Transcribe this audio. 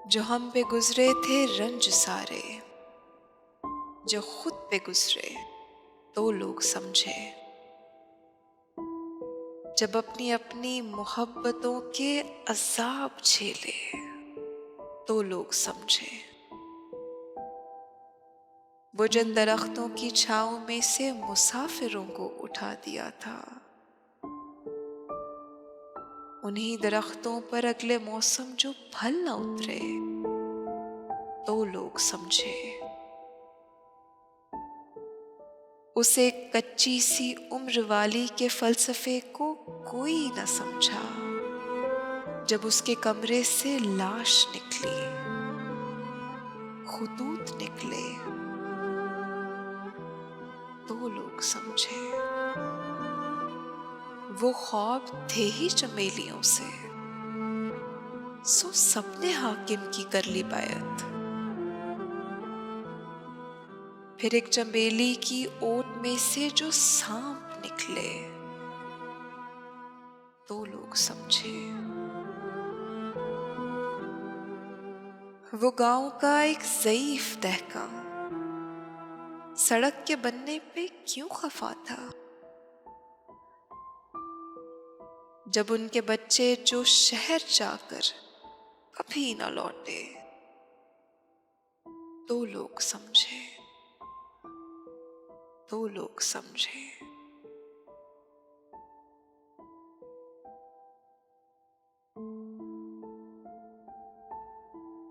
जो हम पे गुजरे थे रंज सारे, जो खुद पे गुजरे तो लोग समझे। जब अपनी अपनी मोहब्बतों के अजाब झेले तो लोग समझे। वो जिन दरख्तों की छांव में से मुसाफिरों को उठा दिया था, उन्हीं दरख्तों पर अगले मौसम जो फल न उतरे तो लोग समझे। उसे कच्ची सी उम्र वाली के फलसफे को कोई न समझा। जब उसके कमरे से लाश निकली, खुतूत निकले तो लोग समझे। वो ख्वाब थे ही चमेलियों से, सो सबने हाकिम की कर ली बायत। फिर एक चमेली की ओट में से जो सांप निकले तो लोग समझे। वो गांव का एक ज़ईफ दहका सड़क के बनने पे क्यों खफा था। जब उनके बच्चे जो शहर जाकर कभी न लौटे तो लोग समझे, तो लोग समझे।